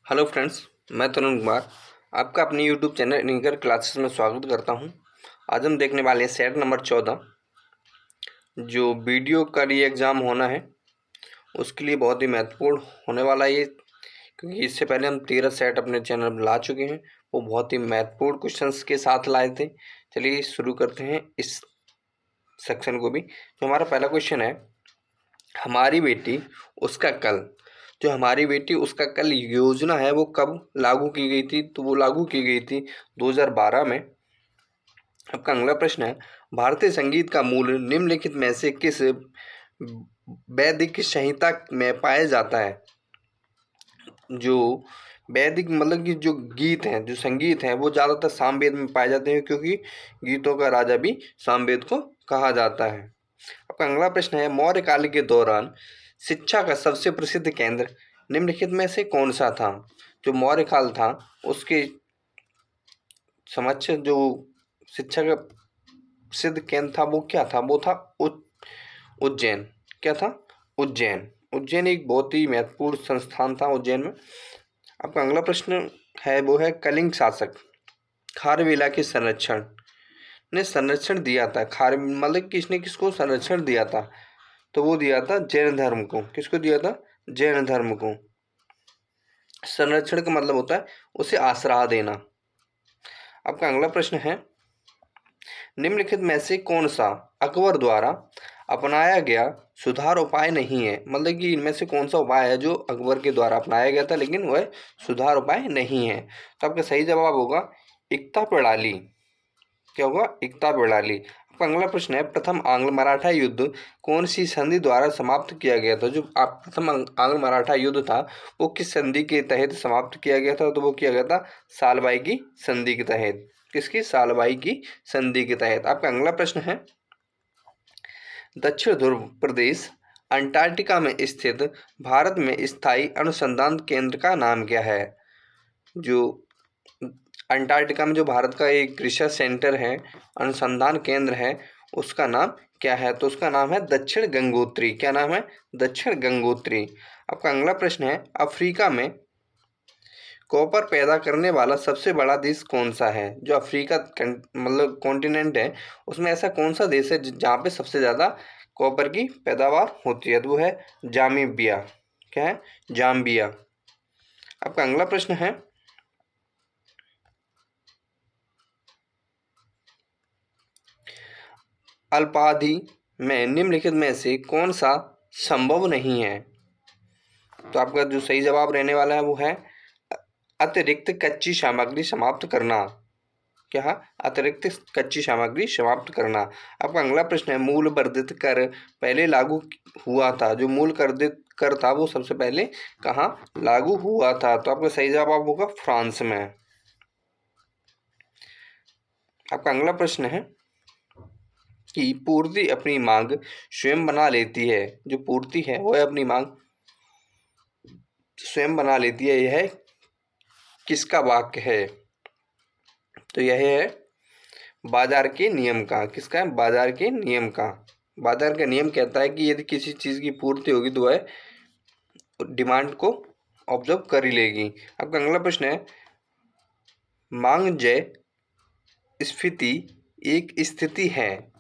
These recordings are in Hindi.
हेलो फ्रेंड्स, मैं तरुण कुमार आपका अपने यूट्यूब चैनल इनकर क्लासेस में स्वागत करता हूं। आज हम देखने वाले हैं सेट नंबर 14 जो वीडियो का री एग्ज़ाम होना है उसके लिए बहुत ही महत्वपूर्ण होने वाला है ये, क्योंकि इससे पहले हम 13 सेट अपने चैनल पर ला चुके हैं। वो बहुत ही महत्वपूर्ण क्वेश्चंस के साथ लाए थे। चलिए शुरू करते हैं इस सेक्शन को भी। जो हमारा पहला क्वेश्चन है, हमारी बेटी उसका कल। जो हमारी बेटी उसका कल योजना है वो कब लागू की गई थी? तो वो लागू की गई थी 2012 में। आपका अगला प्रश्न है, भारतीय संगीत का मूल निम्नलिखित में से किस वैदिक संहिता में पाया जाता है? जो वैदिक मतलब कि जो गीत हैं, जो संगीत हैं, वो ज़्यादातर सामवेद में पाए जाते हैं, क्योंकि गीतों का राजा भी सामवेद को कहा जाता है। आपका अगला प्रश्न है, मौर्य काल के दौरान शिक्षा का सबसे प्रसिद्ध केंद्र निम्नलिखित में से कौन सा था? जो मौर्य काल था उसके समक्ष जो शिक्षा का प्रसिद्ध केंद्र था वो क्या था? वो था उज्जैन। क्या था? उज्जैन। उज्जैन एक बहुत ही महत्वपूर्ण संस्थान था उज्जैन में। आपका अगला प्रश्न है वो है, कलिंग शासक खारवेला के संरक्षण ने संरक्षण दिया था। खार मतलब किसने किसको संरक्षण दिया था? तो वो दिया था जैन धर्म को। किसको दिया था? जैन धर्म को। संरक्षण का मतलब होता है उसे आश्रय देना। आपका अगला प्रश्न है, निम्नलिखित में से कौन सा अकबर द्वारा अपनाया गया सुधार उपाय नहीं है? मतलब कि इनमें से कौन सा उपाय है जो अकबर के द्वारा अपनाया गया था लेकिन वह सुधार उपाय नहीं है? तो आपका सही जवाब होगा एकता प्रणाली। क्या होगा? एकता प्रणाली। आपका अगला प्रश्न है, प्रथम आंग्ल मराठा युद्ध कौन सी संधि द्वारा समाप्त किया गया था? जो आप प्रथम आंग्ल मराठा युद्ध था वो किस संधि के तहत समाप्त किया गया था? तो वो किया गया था सालबाई की संधि के तहत। किसकी? सालबाई की संधि के तहत। आपका अगला प्रश्न है, दक्षिण ध्रुव प्रदेश अंटार्कटिका में स्थित भारत में स्थायी अनुसंधान केंद्र का नाम क्या है? जो अंटार्कटिका में जो भारत का एक रिसर्च सेंटर है, अनुसंधान केंद्र है, उसका नाम क्या है? तो उसका नाम है दक्षिण गंगोत्री। क्या नाम है? दक्षिण गंगोत्री। आपका अगला प्रश्न है, अफ्रीका में कॉपर पैदा करने वाला सबसे बड़ा देश कौन सा है? जो अफ्रीका मतलब कॉन्टिनेंट है उसमें ऐसा कौन सा देश है जहाँ पे सबसे ज़्यादा कॉपर की पैदावार होती है? तो वो है जामीबिया। क्या है? जाम्बिया। आपका अगला प्रश्न है, अल्पावधि में निम्नलिखित में से कौन सा संभव नहीं है? तो आपका जो सही जवाब रहने वाला है वो है अतिरिक्त कच्ची सामग्री समाप्त करना। क्या? अतिरिक्त कच्ची सामग्री समाप्त करना। आपका अगला प्रश्न है, मूल वर्धित कर पहले लागू हुआ था? जो मूल वर्धित कर था वो सबसे पहले कहाँ लागू हुआ था? तो आपका सही जवाब होगा फ्रांस में। आपका अगला प्रश्न है कि पूर्ति अपनी मांग स्वयं बना लेती है। जो पूर्ति है वह अपनी मांग स्वयं बना लेती है, यह किसका वाक्य है? तो यह है बाजार के नियम का। किसका है? बाजार के नियम का। बाजार का नियम कहता है कि यदि किसी चीज़ की पूर्ति होगी तो वह डिमांड को ऑब्जर्व कर ही लेगी। आपका अगला प्रश्न है, मांगजय स्फीति एक स्थिति है?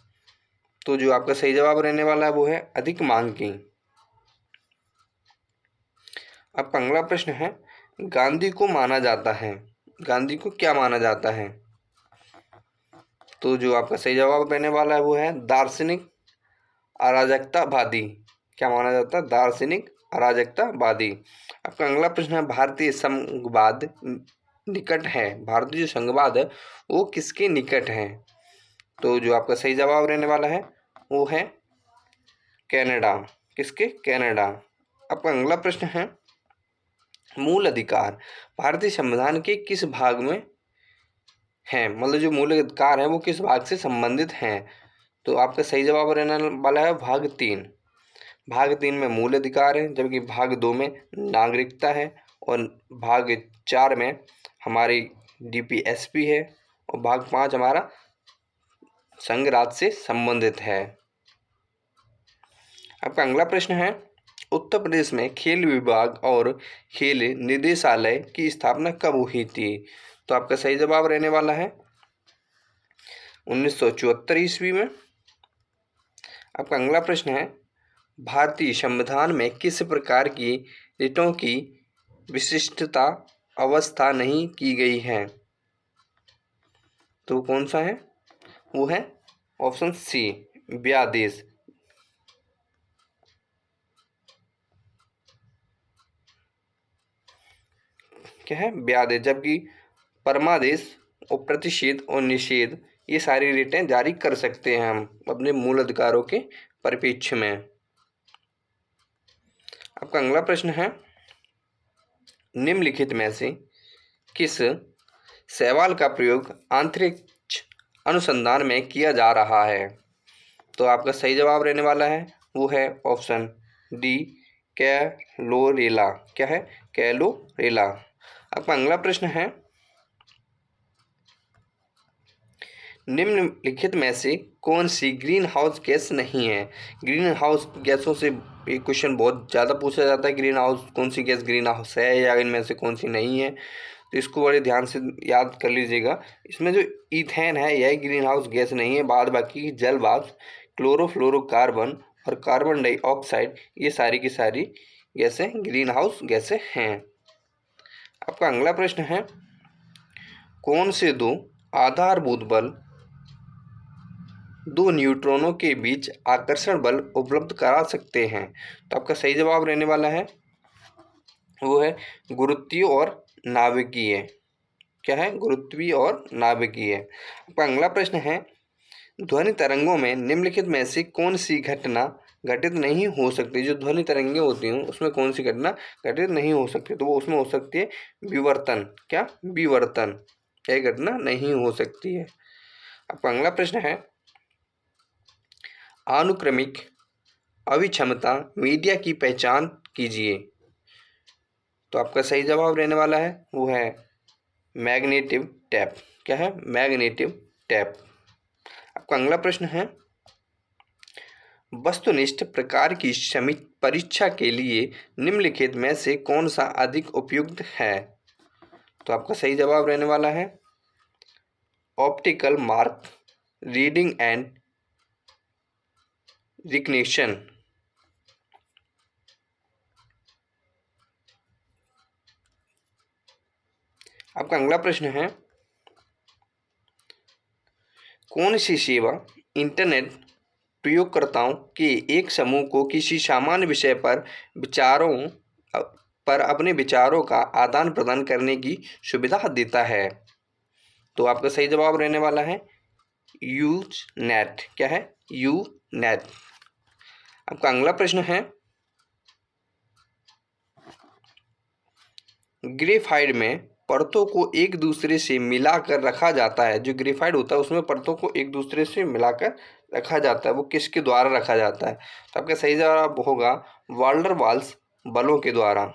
तो जो आपका सही जवाब रहने वाला है वो है अधिक मांग की। आपका अगला प्रश्न है, गांधी को माना जाता है, गांधी को क्या माना जाता है? तो जो आपका सही जवाब रहने वाला है वो है दार्शनिक अराजकतावादी। क्या माना जाता है? दार्शनिक अराजकतावादी। आपका अगला प्रश्न है, भारतीय संघवाद निकट है? भारतीय जो संघवाद है वो किसके निकट है? तो जो आपका सही जवाब रहने वाला है वो है कनाडा। किसके? कनाडा। आपका अगला प्रश्न है, मूल अधिकार भारतीय संविधान के किस भाग में है? मतलब जो मूल अधिकार है वो किस भाग से संबंधित हैं? तो आपका सही जवाब रहने वाला है भाग 3। भाग 3 में मूल अधिकार है, जबकि भाग 2 में नागरिकता है, और भाग 4 में हमारी डीपीएसपी है, और भाग 5 हमारा संघ राज्य से संबंधित है। आपका अगला प्रश्न है, उत्तर प्रदेश में खेल विभाग और खेल निदेशालय की स्थापना कब हुई थी? तो आपका सही जवाब रहने वाला है 1974 ईस्वी में। आपका अगला प्रश्न है, भारतीय संविधान में किस प्रकार की रिटों की विशिष्टता अवस्था नहीं की गई है? तो कौन सा है? वो है ऑप्शन सी, व्यादेश। क्या है? व्यादेश। जबकि परमादेश और प्रतिषेध और निषेध ये सारी रिटें जारी कर सकते हैं हम अपने मूल अधिकारों के परिप्रेक्ष्य में। आपका अगला प्रश्न है, निम्नलिखित में से किस शैवाल का प्रयोग अंतरिक्ष अनुसंधान में किया जा रहा है? तो आपका सही जवाब रहने वाला है वो है ऑप्शन डी, कैलोरेला। क्या है? कैलोरेला। आपका अगला प्रश्न है, निम्नलिखित में से कौन सी ग्रीन हाउस गैस नहीं है? ग्रीन हाउस गैसों से ये क्वेश्चन बहुत ज़्यादा पूछा जाता है, ग्रीन हाउस कौन सी गैस ग्रीन हाउस है या इनमें से कौन सी नहीं है, तो इसको बड़े ध्यान से याद कर लीजिएगा। इसमें जो ईथेन है यह ग्रीन हाउस गैस नहीं है, बाद बाकी जल वाष्प, क्लोरोफ्लोरोकार्बन और कार्बन डाइऑक्साइड ये सारी की सारी गैसें ग्रीन हाउस गैसें हैं। आपका अगला प्रश्न है, कौन से दो आधारभूत बल दो न्यूट्रॉनों के बीच आकर्षण बल उपलब्ध करा सकते हैं? तो आपका सही जवाब रहने वाला है वो है गुरुत्वीय और नाभिकीय। क्या है? गुरुत्वीय और नाभिकीय। आपका अगला प्रश्न है, ध्वनि तरंगों में निम्नलिखित में से कौन सी घटना घटित नहीं हो सकती? जो ध्वनि तरंगें होती हैं उसमें कौन सी घटना घटित नहीं हो सकती? तो वो उसमें हो सकती है विवर्तन। क्या? विवर्तन। यह घटना नहीं हो सकती है। आपका अगला प्रश्न है, अनुक्रमिक अभिक्षमता मीडिया की पहचान कीजिए। तो आपका सही जवाब रहने वाला है वो है मैग्नेटिव टैप। क्या है? मैग्नेटिव टैप। आपका अगला प्रश्न है, वस्तुनिष्ठ प्रकार की परीक्षा के लिए निम्नलिखित में से कौन सा अधिक उपयुक्त है? तो आपका सही जवाब रहने वाला है optical mark reading and recognition. आपका अगला प्रश्न है, कौन सी सेवा इंटरनेट प्रयोगकर्ताओं के एक समूह को किसी सामान्य विषय पर अपने विचारों का आदान प्रदान करने की सुविधा देता है? तो आपका सही जवाब रहने वाला है यूज नेट। क्या है? You net. आपका अगला प्रश्न है, ग्रेफाइट में परतों को एक दूसरे से मिलाकर रखा जाता है। जो ग्रेफाइट होता है उसमें परतों को एक दूसरे से मिलाकर रखा जाता है, वो किसके द्वारा रखा जाता है? तो आपका सही जवाब होगा वाल्डर वाल्स बलों के द्वारा।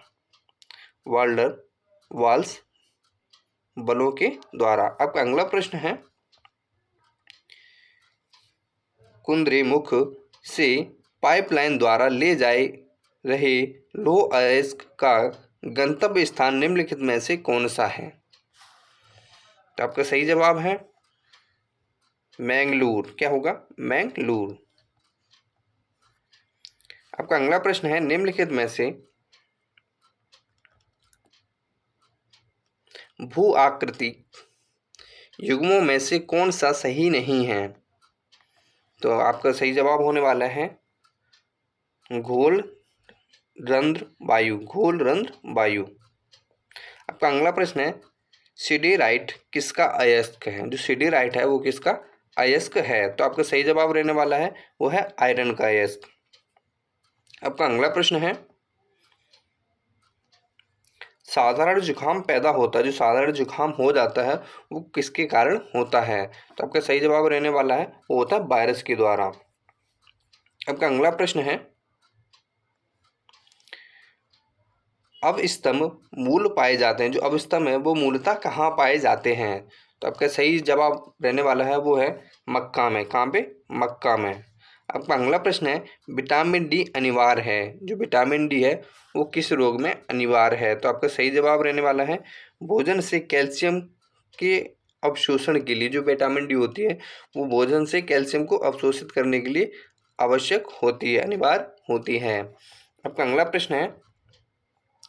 वाल्डर वाल्स बलों के द्वारा। आपका अगला प्रश्न है, कुद्रेमुख से पाइपलाइन द्वारा ले जाए रहे लौह अयस्क का गंतव्य स्थान निम्नलिखित में से कौन सा है? तो आपका सही जवाब है मैंगलोर। क्या होगा? मैंगलोर। आपका अगला प्रश्न है, निम्नलिखित में से भू आकृतिक युग्मों में से कौन सा सही नहीं है? तो आपका सही जवाब होने वाला है घोल रंध्र वायु। घोल रंध्र वायु। आपका अगला प्रश्न है, सिडेराइट किसका अयस्क है? जो सिडेराइट है वो किसका अयस्क है? तो आपका सही जवाब रहने वाला है वो है आयरन का अयस्क। आपका अगला प्रश्न है, साधारण जुकाम पैदा होता है, जो साधारण जुकाम हो जाता है वो किसके कारण होता है? तो आपका सही जवाब रहने वाला है वो होता है वायरस के द्वारा। आपका अगला प्रश्न है, अवस्तंभ मूल पाए जाते हैं। जो अवस्तंभ है वो मूलतः कहाँ पाए जाते हैं? तो आपका सही जवाब रहने वाला है वो है मक्का में। कहाँ पे? मक्का में। आपका अगला प्रश्न है विटामिन डी अनिवार्य है, जो विटामिन डी है वो किस रोग में अनिवार्य है? तो आपका सही जवाब रहने वाला है भोजन से कैल्शियम के अवशोषण के लिए। जो विटामिन डी होती है वो भोजन से कैल्शियम को अवशोषित करने के लिए आवश्यक होती है, अनिवार्य होती है। आपका अगला प्रश्न है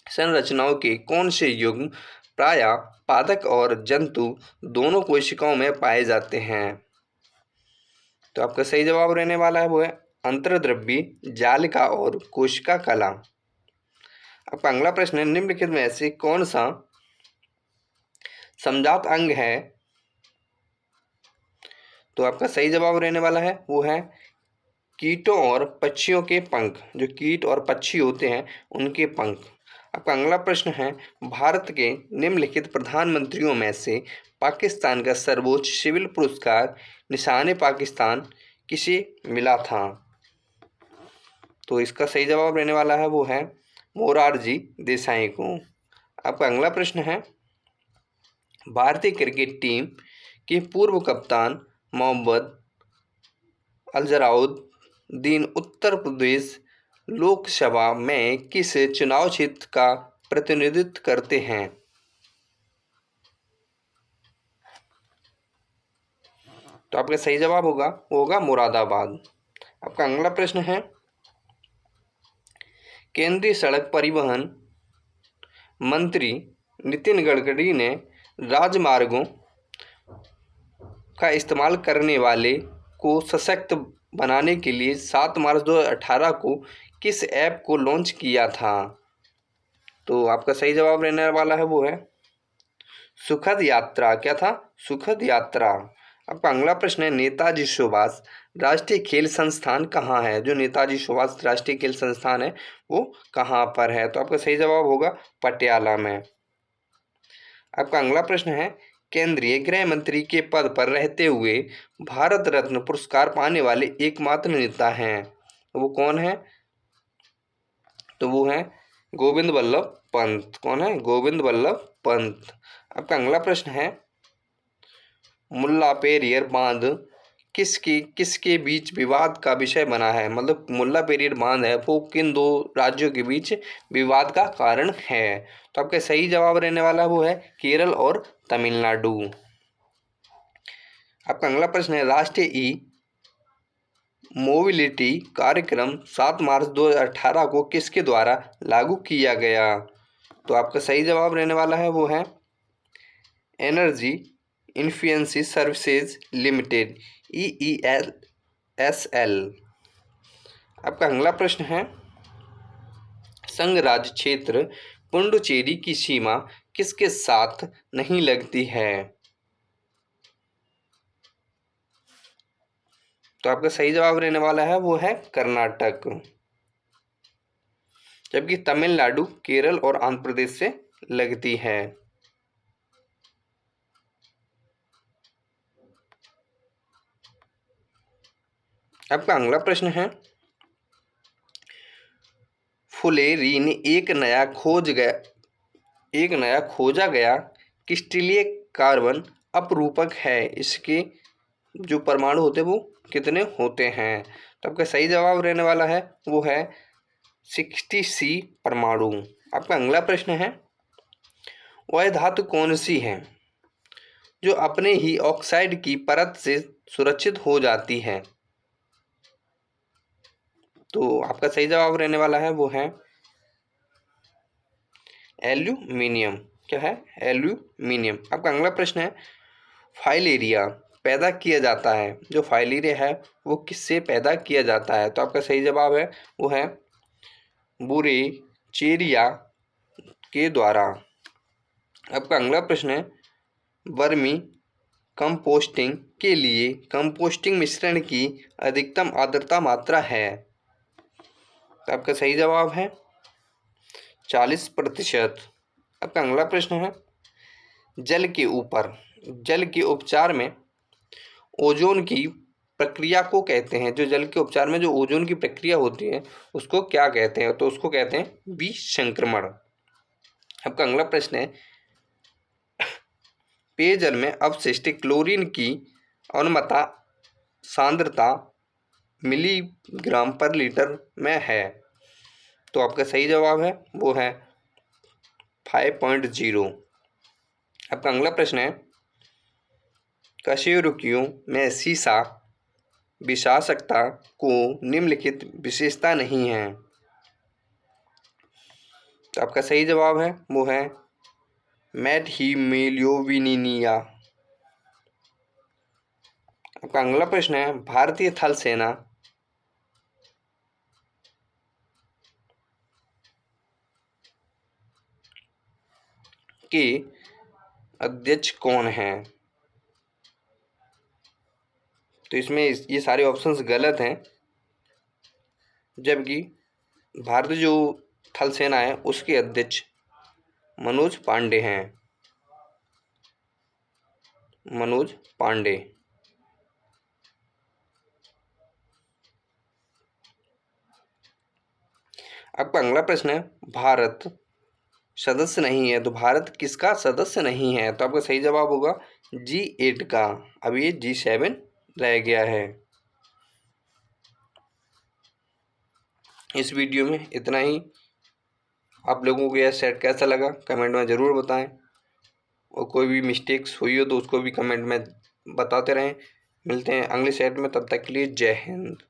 संरचनाओं के कौन से युग्म प्रायः पादप और जंतु दोनों कोशिकाओं में पाए जाते हैं? तो आपका सही जवाब रहने वाला है वो है अंतर्द्रव्यी, जालिका और कोशिका कला। आपका अगला प्रश्न है निम्नलिखित में से कौन सा समजात अंग है? तो आपका सही जवाब रहने वाला है वो है कीटों और पक्षियों के पंख। जो कीट और पक्षी होते हैं उनके पंख। आपका अगला प्रश्न है भारत के निम्नलिखित प्रधानमंत्रियों में से पाकिस्तान का सर्वोच्च सिविल पुरस्कार निशान पाकिस्तान किसे मिला था? तो इसका सही जवाब रहने वाला है वो है मोरारजी देसाई को। आपका अगला प्रश्न है भारतीय क्रिकेट टीम के पूर्व कप्तान मोहम्मद अजहरुद्दीन उत्तर प्रदेश लोकसभा में किस चुनाव क्षेत्र का प्रतिनिधित्व करते हैं? तो आपका सही जवाब होगा मुरादाबाद। आपका अगला प्रश्न है केंद्रीय सड़क परिवहन मंत्री नितिन गडकरी ने राजमार्गों का इस्तेमाल करने वाले को सशक्त बनाने के लिए 7 मार्च 2018 को किस ऐप को लॉन्च किया था? तो आपका सही जवाब रहने वाला है वो है सुखद यात्रा। क्या था? सुखद यात्रा। आपका अगला प्रश्न है नेताजी सुभाष राष्ट्रीय खेल संस्थान कहाँ है? जो नेताजी सुभाष राष्ट्रीय खेल संस्थान है वो कहाँ पर है? तो आपका सही जवाब होगा पटियाला में। आपका अगला प्रश्न है केंद्रीय गृह मंत्री के पद पर रहते हुए भारत रत्न पुरस्कार पाने वाले एकमात्र नेता हैं, वो कौन है? तो वो है गोविंद वल्लभ पंत। कौन है? गोविंद वल्लभ पंत। आपका अगला प्रश्न है मुल्ला पेरियर बांध किसके बीच विवाद का विषय बना है? मतलब मुल्ला पेरियर बांध है वो किन दो राज्यों के बीच विवाद का कारण है? तो आपका सही जवाब रहने वाला वो है केरल और तमिलनाडु। आपका अगला प्रश्न है राष्ट्रीय ई मोबिलिटी कार्यक्रम 7 मार्च 2018 को किसके द्वारा लागू किया गया? तो आपका सही जवाब रहने वाला है वो है एनर्जी इन्फिशिएंसी सर्विसेज लिमिटेड EESL। आपका अगला प्रश्न है संघ राज्य क्षेत्र पुडुचेरी की सीमा किसके साथ नहीं लगती है? तो आपका सही जवाब रहने वाला है वो है कर्नाटक, जबकि तमिलनाडु केरल और आंध्र प्रदेश से लगती है। आपका अगला प्रश्न है फुलेरीन एक नया खोजा गया क्रिस्टलीय कार्बन अपरूपक है, इसके जो परमाणु होते हैं वो कितने होते हैं? तो आपका सही जवाब रहने वाला है वो है 60C परमाणु। आपका अगला प्रश्न है वह धातु कौन सी है जो अपने ही ऑक्साइड की परत से सुरक्षित हो जाती है? तो आपका सही जवाब रहने वाला है वो है एल्यूमिनियम। क्या है? एल्यूमिनियम। आपका अगला प्रश्न है फाइलेरिया पैदा किया जाता है, जो फाइलेरिया है वो किससे पैदा किया जाता है? तो आपका सही जवाब है वो है बुरेचेरिया के द्वारा। आपका अगला प्रश्न है वर्मी कंपोस्टिंग के लिए कंपोस्टिंग मिश्रण की अधिकतम आर्द्रता मात्रा है? तो आपका सही जवाब है 40%। आपका अगला प्रश्न है जल के उपचार में ओजोन की प्रक्रिया को कहते हैं, जो जल के उपचार में जो ओजोन की प्रक्रिया होती है उसको क्या कहते हैं? तो उसको कहते हैं विसंक्रमण। आपका अगला प्रश्न है पेयजल में अवशिष्ट क्लोरीन की अनुमता सांद्रता मिलीग्राम पर लीटर में है। तो आपका सही जवाब है वो है 5.0। आपका अगला प्रश्न है, कशेरुकियों में सीसा विषाक्तता को निम्नलिखित विशेषता नहीं है। तो आपका सही जवाब है वो है मैटहीमेलियोविनिनिया। आपका अगला प्रश्न है, भारतीय थल सेना के अध्यक्ष कौन हैं? तो इसमें ये सारे ऑप्शंस गलत हैं, जबकि भारतीय जो थल सेना है उसके अध्यक्ष मनोज पांडे हैं। मनोज पांडे। आपका अगला प्रश्न है, भारत सदस्य नहीं है, तो भारत किसका सदस्य नहीं है? तो आपका सही जवाब होगा G8 का। अब ये G7 रह गया है। इस वीडियो में इतना ही। आप लोगों को यह सेट कैसा लगा कमेंट में ज़रूर बताएं, और कोई भी मिस्टेक्स हुई हो तो उसको भी कमेंट में बताते रहें। मिलते हैं अगले सेट में, तब तक के लिए जय हिंद।